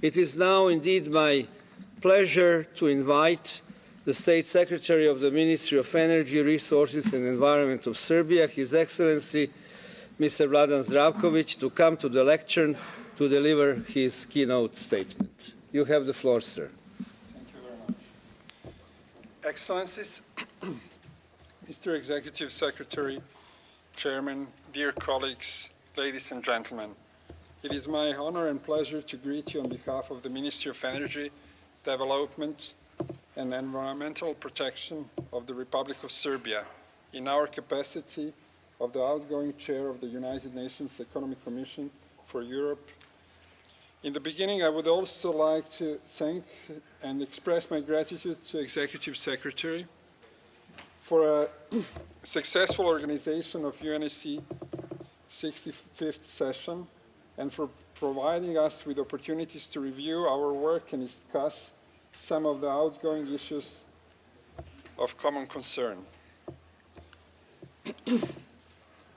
It is now indeed my pleasure to invite the State Secretary of the Ministry of Energy, Resources and Environment of Serbia, His Excellency Mr. Vladan Zdravkovic, to come to the lectern to deliver his keynote statement. You have the floor, sir. Thank you very much. Excellencies, Mr. Executive Secretary, Chairman, dear colleagues, ladies and gentlemen, it is my honor and pleasure to greet you on behalf of the Ministry of Energy, Development and Environmental Protection of the Republic of Serbia in our capacity of the outgoing chair of the United Nations Economic Commission for Europe. In the beginning, I would also like to thank and express my gratitude to Executive Secretary for a successful organization of UNSC 65th session and for providing us with opportunities to review our work and discuss some of the outgoing issues of common concern.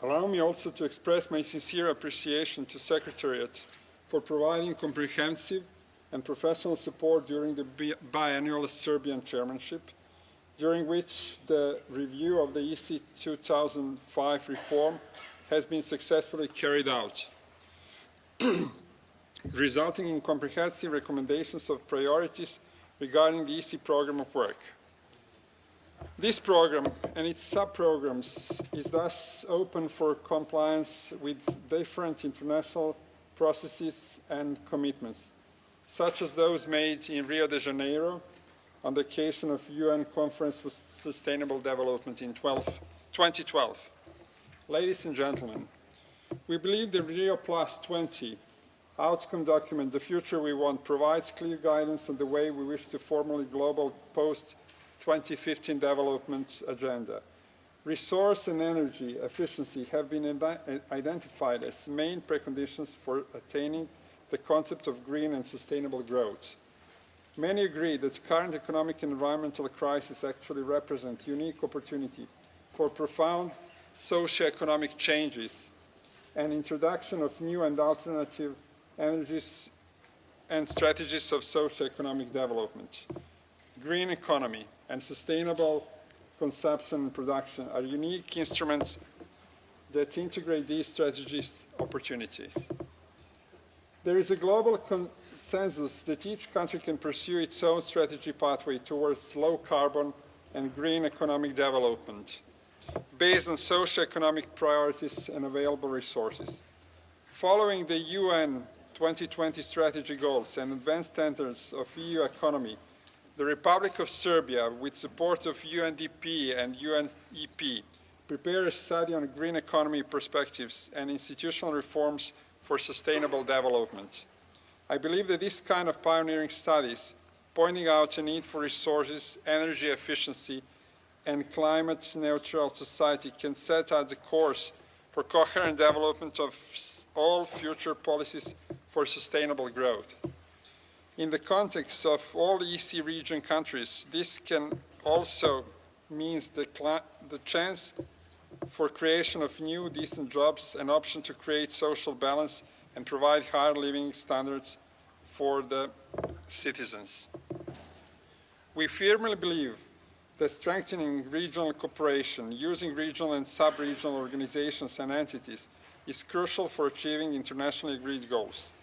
Allow me also to express my sincere appreciation to Secretariat for providing comprehensive and professional support during the biannual Serbian chairmanship, during which the review of the EC 2005 reform has been successfully carried out, resulting in comprehensive recommendations of priorities regarding the EC program of work. This program and its sub-programs is thus open for compliance with different international processes and commitments, such as those made in Rio de Janeiro on the occasion of UN Conference for Sustainable Development in 2012. Ladies and gentlemen, we believe the Rio Plus 20 outcome document, The Future We Want, provides clear guidance on the way we wish to formulate global post-2015 development agenda. Resource and energy efficiency have been identified as main preconditions for attaining the concept of green and sustainable growth. Many agree that the current economic and environmental crisis actually represent unique opportunity for profound socio-economic changes and introduction of new and alternative energies and strategies of socio-economic development. Green economy and sustainable consumption and production are unique instruments that integrate these strategies' opportunities. There is a global consensus that each country can pursue its own strategy pathway towards low-carbon and green economic development based on socio-economic priorities and available resources. Following the UN 2020 strategy goals and advanced standards of EU economy, the Republic of Serbia, with support of UNDP and UNEP, prepared a study on green economy perspectives and institutional reforms for sustainable development. I believe that this kind of pioneering studies, pointing out a need for resources, energy efficiency, and climate-neutral society, can set out the course for coherent development of all future policies for sustainable growth. In the context of all EC region countries, this can also mean the chance for creation of new decent jobs, an option to create social balance and provide higher living standards for the citizens. We firmly believe that strengthening regional cooperation, using regional and sub-regional organizations and entities is crucial for achieving internationally agreed goals.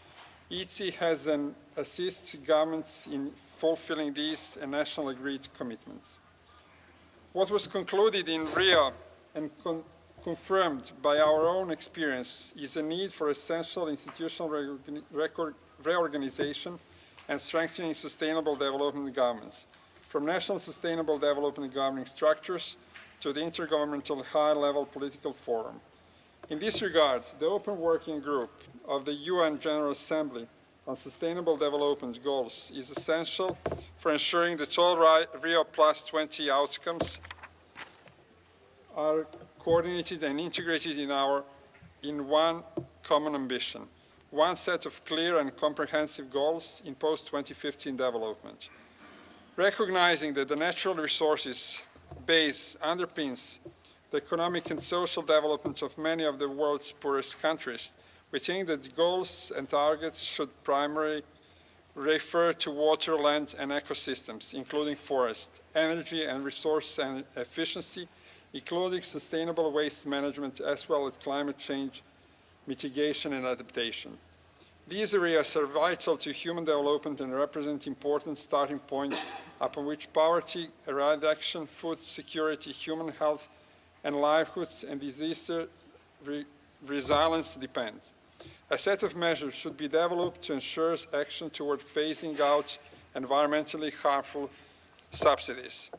EC has an assist governments in fulfilling these and national agreed commitments. What was concluded in Rio and confirmed by our own experience is a need for essential institutional reorganization and strengthening sustainable development governments, from national sustainable development governing structures to the intergovernmental high-level political forum. In this regard, the Open Working Group of the UN General Assembly on Sustainable Development Goals is essential for ensuring that all Rio Plus 20 outcomes are coordinated and integrated in one common ambition, one set of clear and comprehensive goals in post-2015 development. Recognizing that the natural resources base underpins the economic and social development of many of the world's poorest countries, we think that the goals and targets should primarily refer to water, land, and ecosystems, including forest, energy and resource and efficiency, including sustainable waste management, as well as climate change mitigation and adaptation. These areas are vital to human development and represent important starting points upon which poverty reduction, food security, human health and livelihoods, and disaster resilience depends. A set of measures should be developed to ensure action toward phasing out environmentally harmful subsidies.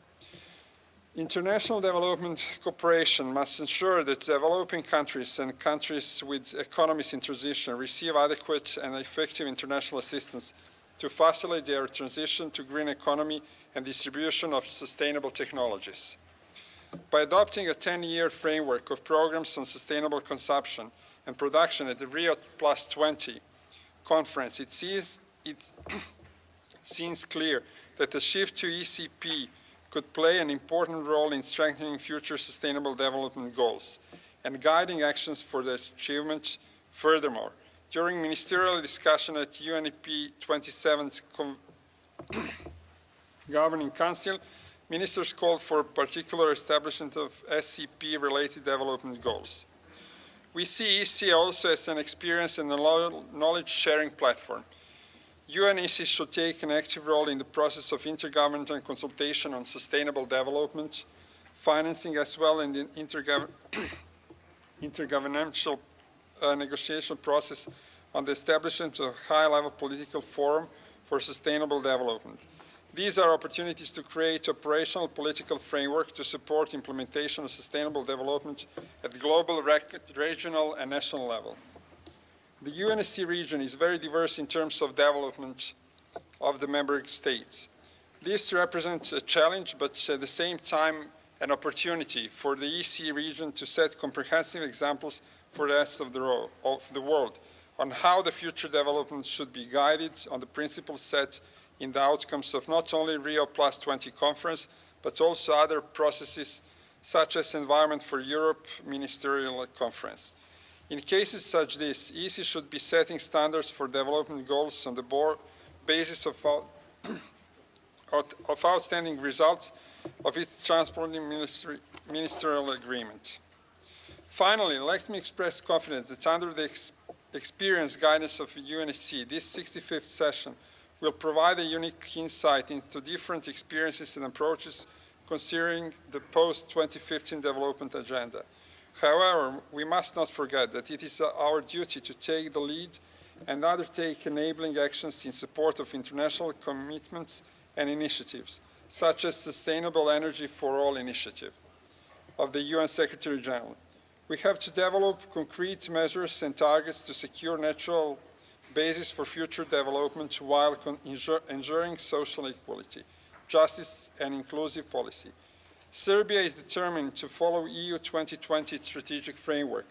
International development cooperation must ensure that developing countries and countries with economies in transition receive adequate and effective international assistance to facilitate their transition to green economy and distribution of sustainable technologies. By adopting a 10-year framework of programs on sustainable consumption and production at the Rio +20 conference, it seems clear that the shift to ECP could play an important role in strengthening future sustainable development goals and guiding actions for their achievement. Furthermore, during ministerial discussion at UNEP 27th Governing Council, ministers called for particular establishment of SCP-related development goals. We see EC also as an experience and a knowledge-sharing platform. UNEC should take an active role in the process of intergovernmental consultation on sustainable development, financing, as well in the intergovernmental negotiation process on the establishment of a high-level political forum for sustainable development. These are opportunities to create operational political framework to support implementation of sustainable development at global, regional, and national level. The UNSC region is very diverse in terms of development of the member states. This represents a challenge, but at the same time an opportunity for the EC region to set comprehensive examples for the rest of the world on how the future development should be guided on the principles set in the outcomes of not only Rio +20 conference, but also other processes such as Environment for Europe Ministerial Conference. In cases such this, EC should be setting standards for development goals on the basis of outstanding results of its transporting ministerial agreement. Finally, let me express confidence that under the experienced guidance of UNSC, this 65th session will provide a unique insight into different experiences and approaches considering the post-2015 development agenda. However, we must not forget that it is our duty to take the lead and undertake enabling actions in support of international commitments and initiatives, such as Sustainable Energy for All initiative of the UN Secretary General. We have to develop concrete measures and targets to secure natural basis for future development while ensuring social equality, justice, and inclusive policy. Serbia is determined to follow EU 2020 strategic framework,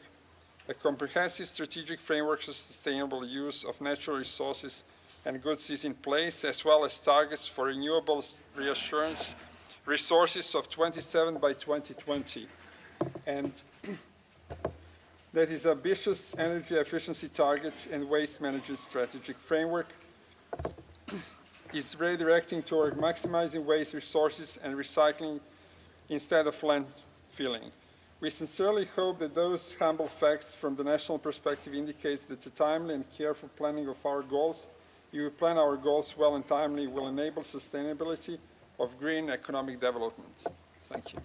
a comprehensive strategic framework for sustainable use of natural resources and goods is in place, as well as targets for renewable resources of 27 by 2020. And that is ambitious energy efficiency targets and waste management strategic framework is redirecting toward maximizing waste resources and recycling instead of landfilling. We sincerely hope that those humble facts from the national perspective indicates that the timely and careful planning of our goals, if we plan our goals well and timely, will enable sustainability of green economic development. Thank you.